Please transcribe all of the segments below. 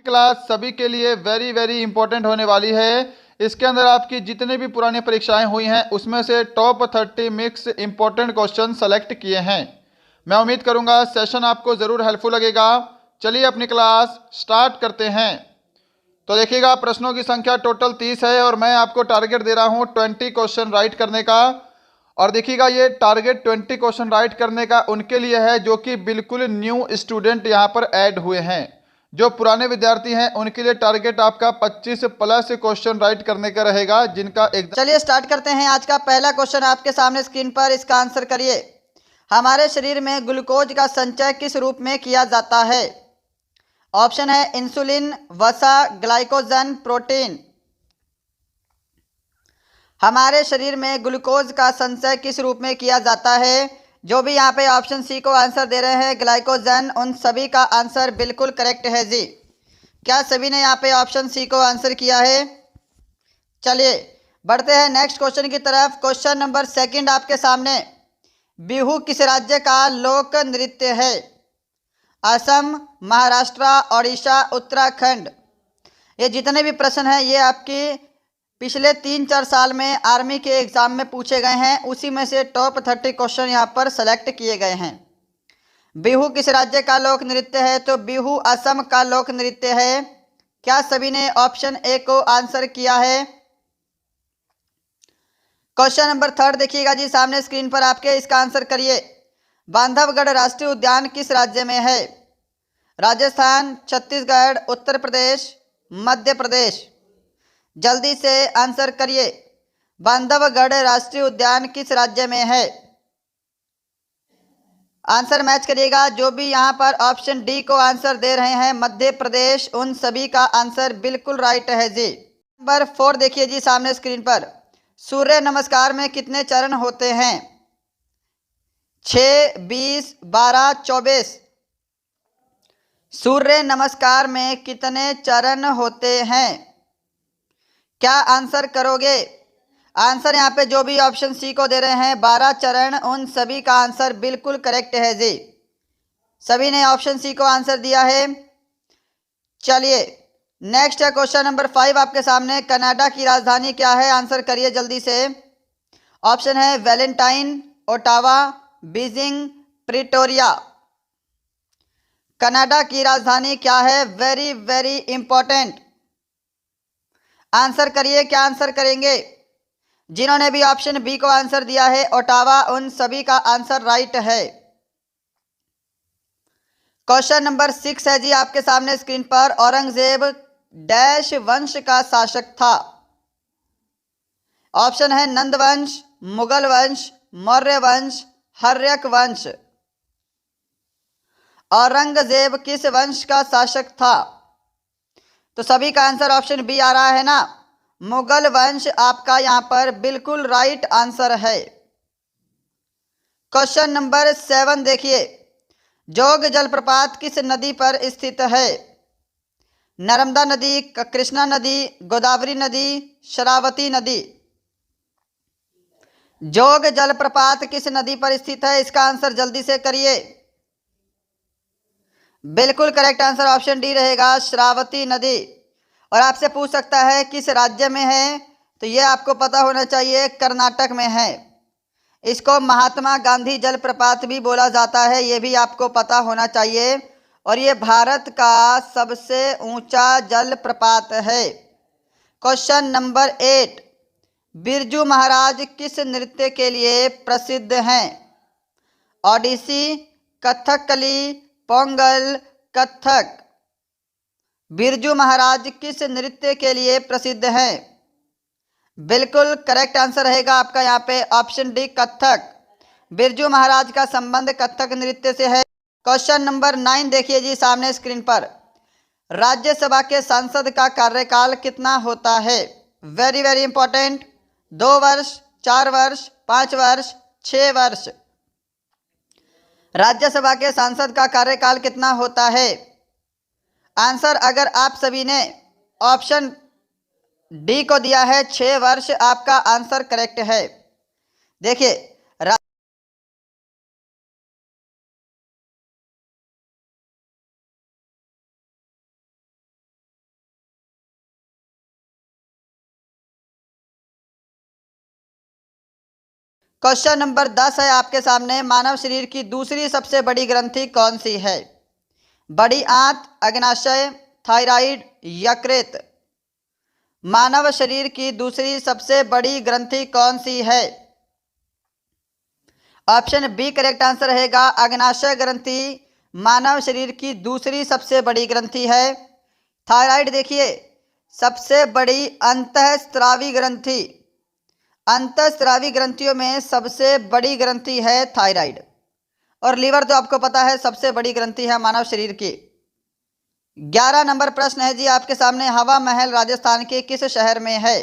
Class सभी के लिए वेरी वेरी इंपॉर्टेंट होने वाली है। इसके अंदर आपकी जितने भी पुरानी परीक्षाएं हुई हैं उसमें से top 30 mix important question select किए हैं। मैं उम्मीद करूंगा सेशन आपको ज़रूर हेल्पफुल लगेगा। चलिए अपनी क्लास स्टार्ट करते हैं। तो देखिएगा, प्रश्नों की संख्या टोटल 30 है और मैं आपको टारगेट दे रहा हूं 20 क्वेश्चन राइट करने का। और देखिएगा, ये टारगेट 20 क्वेश्चन राइट करने का उनके लिए है जो कि बिल्कुल न्यू स्टूडेंट यहाँ पर ऐड हुए हैं। जो पुराने विद्यार्थी हैं उनके लिए टारगेट आपका 25 प्लस क्वेश्चन राइट करने का रहेगा जिनका एग्जाम। चलिए स्टार्ट करते हैं। आज का पहला क्वेश्चन आपके सामने स्क्रीन पर, इसका आंसर करिए। हमारे शरीर में ग्लूकोज का संचय किस रूप में किया जाता है? ऑप्शन है इंसुलिन, वसा, ग्लाइकोजन, प्रोटीन। हमारे शरीर में ग्लूकोज का संचय किस रूप में किया जाता है? जो भी यहाँ पे ऑप्शन सी को आंसर दे रहे हैं ग्लाइकोजन, उन सभी का आंसर बिल्कुल करेक्ट है जी। क्या सभी ने यहाँ पे ऑप्शन सी को आंसर किया है? चलिए बढ़ते हैं नेक्स्ट क्वेश्चन की तरफ। क्वेश्चन नंबर सेकंड आपके सामने। बिहू किस राज्य का लोक नृत्य है? असम, महाराष्ट्र, ओडिशा, उत्तराखंड। ये जितने भी प्रश्न हैं ये आपकी पिछले 3-4 साल में आर्मी के एग्जाम में पूछे गए हैं, उसी में से टॉप 30 क्वेश्चन यहाँ पर सेलेक्ट किए गए हैं। बिहू किस राज्य का लोक नृत्य है? तो बिहू असम का लोक नृत्य है। क्या सभी ने ऑप्शन ए को आंसर किया है? क्वेश्चन नंबर थर्ड देखिएगा जी सामने स्क्रीन पर आपके, इसका आंसर करिए। बांधवगढ़ राष्ट्रीय उद्यान किस राज्य में है? राजस्थान, छत्तीसगढ़, उत्तर प्रदेश, मध्य प्रदेश। जल्दी से आंसर करिए। बांधवगढ़ राष्ट्रीय उद्यान किस राज्य में है? आंसर मैच करिएगा। जो भी यहाँ पर ऑप्शन डी को आंसर दे रहे हैं मध्य प्रदेश, उन सभी का आंसर बिल्कुल राइट है जी। नंबर 4 देखिए जी सामने स्क्रीन पर। सूर्य नमस्कार में कितने चरण होते हैं? 6, 20, 12, 24। सूर्य नमस्कार में कितने चरण होते हैं? क्या आंसर करोगे? आंसर यहाँ पे जो भी ऑप्शन सी को दे रहे हैं 12 चरण, उन सभी का आंसर बिल्कुल करेक्ट है जी। सभी ने ऑप्शन सी को आंसर दिया है। चलिए नेक्स्ट है क्वेश्चन नंबर 5 आपके सामने। कनाडा की राजधानी क्या है? आंसर करिए जल्दी से। ऑप्शन है Valentine, Ottawa, Beijing, Pretoria. Canada की राजधानी क्या है? Very very important. आंसर करिए। क्या आंसर करेंगे? जिन्होंने भी ऑप्शन बी को आंसर दिया है ओटावा, उन सभी का आंसर राइट है। क्वेश्चन नंबर 6 है जी आपके सामने स्क्रीन पर। औरंगजेब डैश वंश का शासक था? ऑप्शन है नंद वंश, मुगल वंश, मौर्य वंश, हर्यक वंश। औरंगजेब किस वंश का शासक था? तो सभी का आंसर ऑप्शन बी आ रहा है ना, मुगल वंश आपका यहाँ पर बिल्कुल राइट आंसर है। क्वेश्चन नंबर 7 देखिए। जोग जलप्रपात किस नदी पर स्थित है? नर्मदा नदी, कृष्णा नदी, गोदावरी नदी, शरावती नदी। जोग जलप्रपात किस नदी पर स्थित है? इसका आंसर जल्दी से करिए। बिल्कुल करेक्ट आंसर ऑप्शन डी रहेगा, शरावती नदी। और आपसे पूछ सकता है किस राज्य में है, तो ये आपको पता होना चाहिए, कर्नाटक में है। इसको महात्मा गांधी जलप्रपात भी बोला जाता है, ये भी आपको पता होना चाहिए। और ये भारत का सबसे ऊंचा जलप्रपात है। Question number 8। बिरजू महाराज किस नृत्य के लिए प्रसिद्ध हैं? ओडिसी, कथकली, पोंगल, कथक। बिरजू महाराज किस नृत्य के लिए प्रसिद्ध हैं? बिल्कुल करेक्ट आंसर रहेगा आपका यहाँ पे ऑप्शन डी, कथक। बिरजू महाराज का संबंध कथक नृत्य से है। क्वेश्चन नंबर 9 देखिए जी सामने स्क्रीन पर। राज्यसभा के सांसद का कार्यकाल कितना होता है? Very very important. 2 वर्ष, 4 वर्ष, 5 वर्ष, 6 वर्ष। राज्यसभा के सांसद का कार्यकाल कितना होता है? आंसर अगर आप सभी ने ऑप्शन डी को दिया है 6 वर्ष, आपका आंसर करेक्ट है। देखिए क्वेश्चन नंबर 10 है आपके सामने, मानव शरीर की दूसरी सबसे बड़ी ग्रंथि कौन सी है? बड़ी आंत, अग्नाशय, थायराइड, यकृत। मानव शरीर की दूसरी सबसे बड़ी ग्रंथि कौन सी है? ऑप्शन बी करेक्ट आंसर रहेगा, अग्नाशय ग्रंथि मानव शरीर की दूसरी सबसे बड़ी ग्रंथि है। थायराइड देखिए सबसे बड़ी अंतःस्रावी ग्रंथि, अंतःस्रावी ग्रंथियों में सबसे बड़ी ग्रंथि है थायराइड। और लीवर तो आपको पता है सबसे बड़ी ग्रंथि है मानव शरीर की। 11 नंबर प्रश्न है जी आपके सामने, हवा महल राजस्थान के किस शहर में है?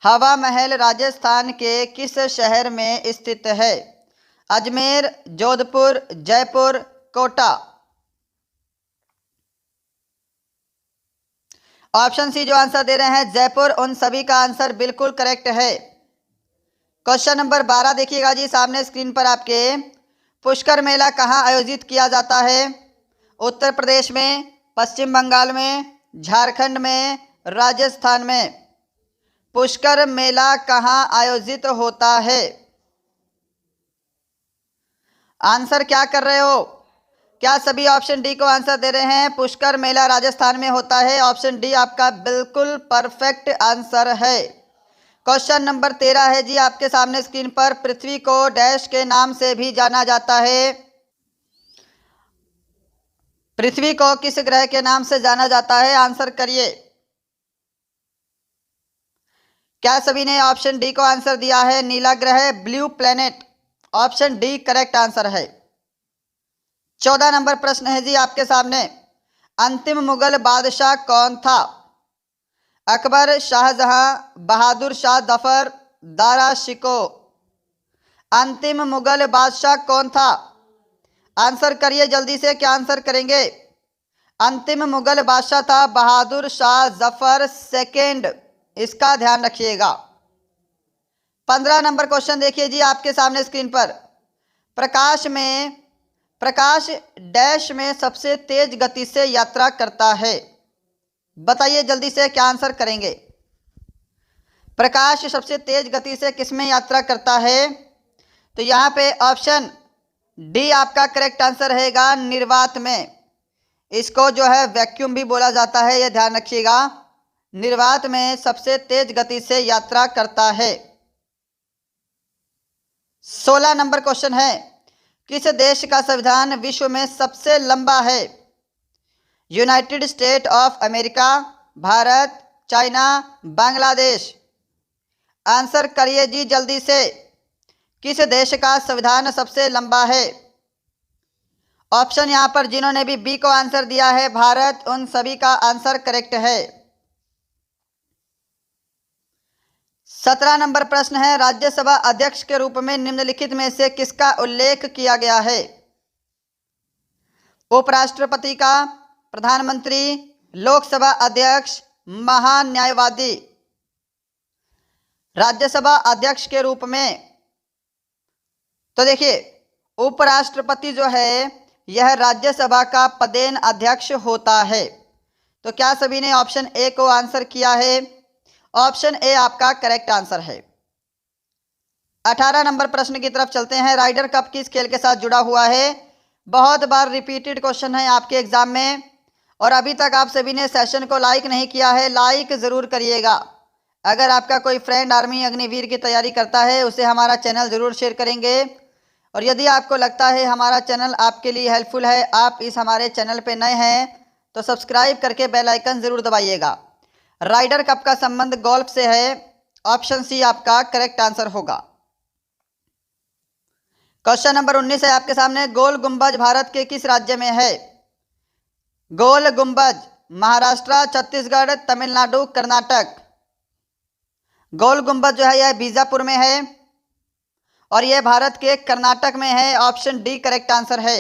हवा महल राजस्थान के किस शहर में स्थित है? अजमेर, जोधपुर, जयपुर, कोटा। ऑप्शन सी जो आंसर दे रहे हैं जयपुर, उन सभी का आंसर बिल्कुल करेक्ट है। क्वेश्चन नंबर 12 देखिएगा जी सामने स्क्रीन पर आपके, पुष्कर मेला कहाँ आयोजित किया जाता है? उत्तर प्रदेश में, पश्चिम बंगाल में, झारखंड में, राजस्थान में। पुष्कर मेला कहाँ आयोजित होता है? आंसर क्या कर रहे हो? क्या सभी ऑप्शन डी को आंसर दे रहे हैं? पुष्कर मेला राजस्थान में होता है। ऑप्शन डी आपका बिल्कुल परफेक्ट आंसर है। क्वेश्चन नंबर 13 है जी आपके सामने स्क्रीन पर, पृथ्वी को डैश के नाम से भी जाना जाता है? पृथ्वी को किस ग्रह के नाम से जाना जाता है? आंसर करिए। क्या सभी ने ऑप्शन डी को आंसर दिया है? नीला ग्रह, blue planet. Option D correct answer है। 14 नंबर प्रश्न है जी आपके सामने, अंतिम मुगल बादशाह कौन था? अकबर, शाहजहां, बहादुर शाह जफर, दारा शिको। अंतिम मुगल बादशाह कौन था? आंसर करिए जल्दी से, क्या आंसर करेंगे? अंतिम मुगल बादशाह था बहादुर शाह जफर सेकेंड, इसका ध्यान रखिएगा। 15 नंबर क्वेश्चन देखिए जी आपके सामने स्क्रीन पर, प्रकाश डैश में सबसे तेज गति से यात्रा करता है? बताइए जल्दी से, क्या आंसर करेंगे? प्रकाश सबसे तेज गति से किसमें यात्रा करता है? तो यहाँ पे ऑप्शन डी आपका करेक्ट आंसर रहेगा, निर्वात में। इसको जो है वैक्यूम भी बोला जाता है, यह ध्यान रखिएगा। निर्वात में सबसे तेज गति से यात्रा करता है। 16 नंबर क्वेश्चन है, किस देश का संविधान विश्व में सबसे लंबा है? United state of America, Bharat, China, Bangladesh. Answer करिए जी जल्दी से, किस देश का संविधान सबसे लंबा है? ऑप्शन यहां पर जिन्होंने भी बी को आंसर दिया है भारत, उन सभी का आंसर करेक्ट है। 17 नंबर प्रश्न है, राज्यसभा अध्यक्ष के रूप में निम्नलिखित में से किसका उल्लेख किया गया है? उपराष्ट्रपति का, प्रधानमंत्री, लोकसभा अध्यक्ष, महान्यायवादी। राज्यसभा अध्यक्ष के रूप में तो देखिए उपराष्ट्रपति जो है यह राज्यसभा का पदेन अध्यक्ष होता है। तो क्या सभी ने ऑप्शन ए को आंसर किया है? ऑप्शन ए आपका करेक्ट आंसर है। 18 नंबर प्रश्न की तरफ चलते हैं, राइडर कप किस खेल के साथ जुड़ा हुआ है? बहुत बार रिपीटेड क्वेश्चन है आपके एग्जाम में, और अभी तक आप सभी ने सेशन को लाइक नहीं किया है, लाइक ज़रूर करिएगा। अगर आपका कोई फ्रेंड आर्मी अग्निवीर की तैयारी करता है उसे हमारा चैनल ज़रूर शेयर करेंगे। और यदि आपको लगता है हमारा चैनल आपके लिए हेल्पफुल है, आप इस हमारे चैनल पे नए हैं तो सब्सक्राइब करके बेल आइकन ज़रूर दबाइएगा। राइडर कप का संबंध गोल्फ से है। ऑप्शन सी आपका करेक्ट आंसर होगा। क्वेश्चन नंबर 19 है आपके सामने, गोल गुंबज भारत के किस राज्य में है? गोल गुंबज महाराष्ट्र, छत्तीसगढ़, तमिलनाडु, कर्नाटक। गोल गुंबज जो है यह बीजापुर में है और यह भारत के कर्नाटक में है। ऑप्शन डी करेक्ट आंसर है।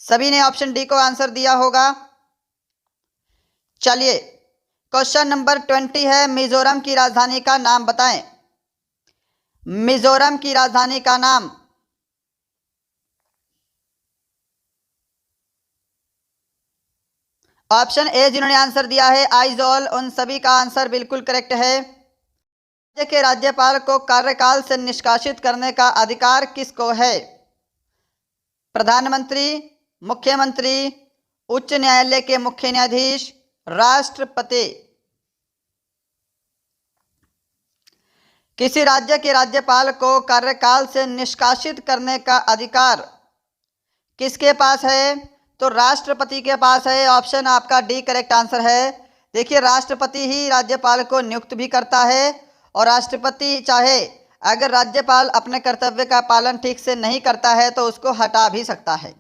सभी ने ऑप्शन डी को आंसर दिया होगा। चलिए क्वेश्चन नंबर 20 है, मिजोरम की राजधानी का नाम बताएं। मिजोरम की राजधानी का नाम। ऑप्शन ए जिन्होंने आंसर दिया है आइजोल, उन सभी का आंसर बिल्कुल करेक्ट है। राज्य के राज्यपाल को कार्यकाल से निष्कासित करने का अधिकार किसको है? प्रधानमंत्री, मुख्यमंत्री, उच्च न्यायालय के मुख्य न्यायाधीश, राष्ट्रपति। किसी राज्य के राज्यपाल को कार्यकाल से निष्कासित करने का अधिकार किसके पास है? तो राष्ट्रपति के पास है। ऑप्शन आपका डी करेक्ट आंसर है। देखिए, राष्ट्रपति ही राज्यपाल को नियुक्त भी करता है और राष्ट्रपति चाहे अगर राज्यपाल अपने कर्तव्य का पालन ठीक से नहीं करता है तो उसको हटा भी सकता है।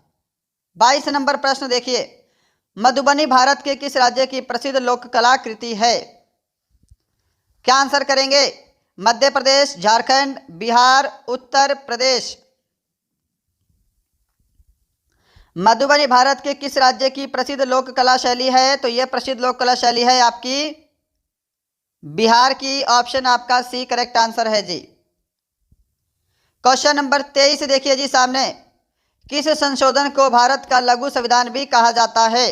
22 नंबर प्रश्न देखिए, मधुबनी भारत के किस राज्य की प्रसिद्ध लोक कलाकृति है? क्या आंसर करेंगे? मध्य प्रदेश, झारखंड, बिहार, उत्तर प्रदेश। मधुबनी भारत के किस राज्य की प्रसिद्ध लोक कला शैली है? तो यह प्रसिद्ध लोक कला शैली है आपकी बिहार की। ऑप्शन आपका सी करेक्ट आंसर है जी। क्वेश्चन नंबर 23 देखिए जी सामने, किस संशोधन को भारत का लघु संविधान भी कहा जाता है?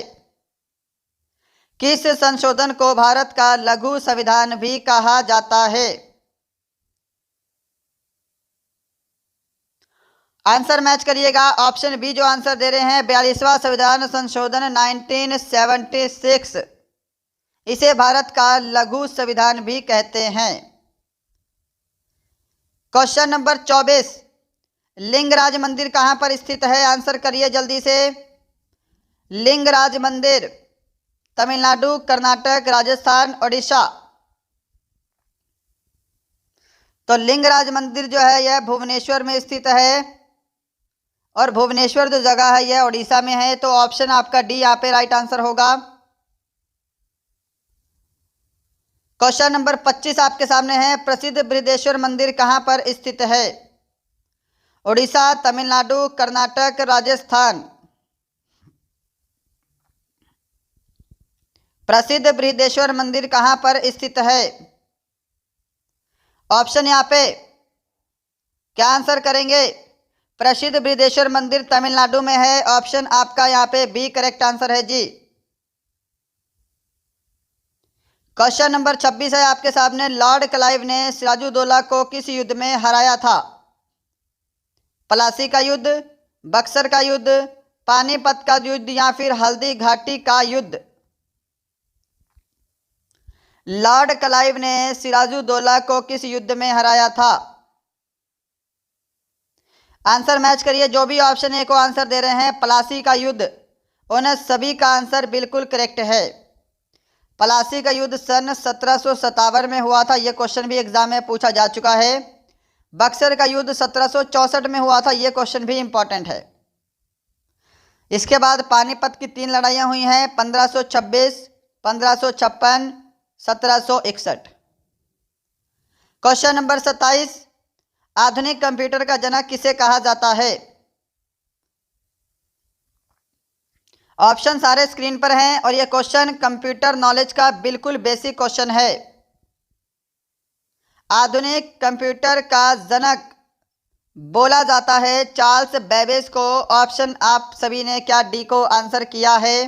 किस संशोधन को भारत का लघु संविधान भी कहा जाता है? आंसर मैच करिएगा। ऑप्शन बी जो आंसर दे रहे हैं 42वां संविधान संशोधन 1976, इसे भारत का लघु संविधान भी कहते हैं। क्वेश्चन नंबर 24, लिंगराज मंदिर कहां पर स्थित है? आंसर करिए जल्दी से। लिंगराज मंदिर तमिलनाडु, कर्नाटक, राजस्थान, ओडिशा। तो लिंगराज मंदिर जो है यह भुवनेश्वर में स्थित है और भुवनेश्वर जो जगह है यह ओडिशा में है। तो ऑप्शन आपका डी यहाँ पे राइट आंसर होगा। क्वेश्चन नंबर 25 आपके सामने है, प्रसिद्ध बृहदेश्वर मंदिर कहां पर स्थित है? ओडिशा, तमिलनाडु, कर्नाटक, राजस्थान। प्रसिद्ध बृहदेश्वर मंदिर कहां पर स्थित है? ऑप्शन यहाँ पे क्या आंसर करेंगे? प्रसिद्ध बृहदेश्वर मंदिर तमिलनाडु में है। ऑप्शन आपका यहाँ पे बी करेक्ट आंसर है जी। क्वेश्चन नंबर 26 है आपके सामने, लॉर्ड क्लाइव ने सिराजुद्दौला को किस युद्ध में हराया था? प्लासी का युद्ध, बक्सर का युद्ध, पानीपत का युद्ध या फिर हल्दी घाटी का युद्ध? लॉर्ड क्लाइव ने सिराजुद्दौला को किस युद्ध में हराया था? आंसर मैच करिए। जो भी ऑप्शन ए को आंसर दे रहे हैं प्लासी का युद्ध, उन सभी का आंसर बिल्कुल करेक्ट है। प्लासी का युद्ध सन 1757 में हुआ था। यह क्वेश्चन भी एग्जाम में पूछा जा चुका है। बक्सर का युद्ध 1764 में हुआ था। यह क्वेश्चन भी इंपॉर्टेंट है। इसके बाद पानीपत की 3 लड़ाइयाँ हुई हैं, 1526, 1556, 1761। क्वेश्चन नंबर 27, आधुनिक कंप्यूटर का जनक किसे कहा जाता है? ऑप्शन सारे स्क्रीन पर हैं और यह क्वेश्चन कंप्यूटर नॉलेज का बिल्कुल बेसिक क्वेश्चन है। आधुनिक कंप्यूटर का जनक बोला जाता है चार्ल्स बेबेज को। ऑप्शन आप सभी ने क्या डी को आंसर किया है?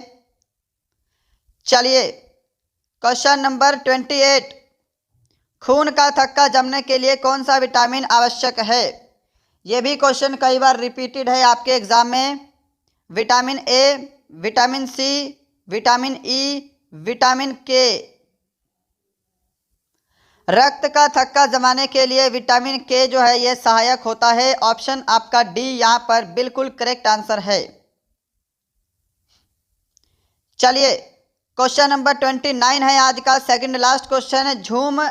चलिए, क्वेश्चन नंबर 28, खून का थक्का जमने के लिए कौन सा विटामिन आवश्यक है? यह भी क्वेश्चन कई बार रिपीटेड है आपके एग्जाम में। Vitamin A, vitamin C, vitamin E, vitamin K. रक्त का थक्का जमाने के लिए विटामिन के जो है यह सहायक होता है। ऑप्शन आपका डी यहां पर बिल्कुल करेक्ट आंसर है। चलिए, क्वेश्चन नंबर 29 है आज का सेकंड लास्ट क्वेश्चन। झूम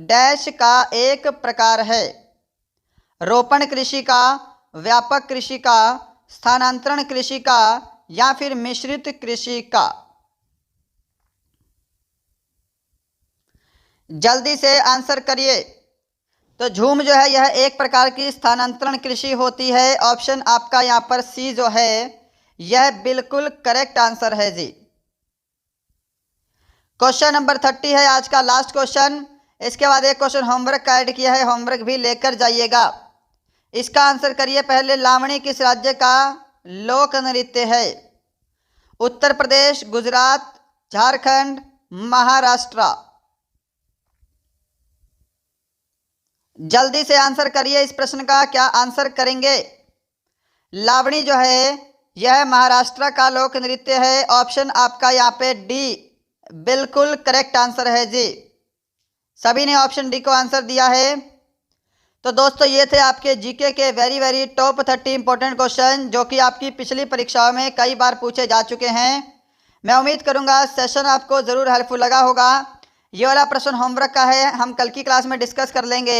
डैश का एक प्रकार है? रोपण कृषि का, व्यापक कृषि का, स्थानांतरण कृषि का या फिर मिश्रित कृषि का? जल्दी से आंसर करिए। तो झूम जो है यह एक प्रकार की स्थानांतरण कृषि होती है। ऑप्शन आपका यहां पर सी जो है यह बिल्कुल करेक्ट आंसर है जी। क्वेश्चन नंबर 30 है आज का लास्ट क्वेश्चन। इसके बाद एक क्वेश्चन होमवर्क का ऐड किया है, होमवर्क भी लेकर जाइएगा। इसका आंसर करिए। पहले, लावणी किस राज्य का लोक नृत्य है? उत्तर प्रदेश, गुजरात, झारखंड, महाराष्ट्र। जल्दी से आंसर करिए इस प्रश्न का, क्या आंसर करेंगे? लावणी जो है यह महाराष्ट्र का लोक नृत्य है। ऑप्शन आपका यहाँ पे डी बिल्कुल करेक्ट आंसर है जी। सभी ने ऑप्शन डी को आंसर दिया है। तो दोस्तों ये थे आपके जीके के वेरी टॉप 30 इंपॉर्टेंट क्वेश्चन जो कि आपकी पिछली परीक्षाओं में कई बार पूछे जा चुके हैं। मैं उम्मीद करूंगा सेशन आपको ज़रूर हेल्पफुल लगा होगा। ये वाला प्रश्न होमवर्क का है, हम कल की क्लास में डिस्कस कर लेंगे।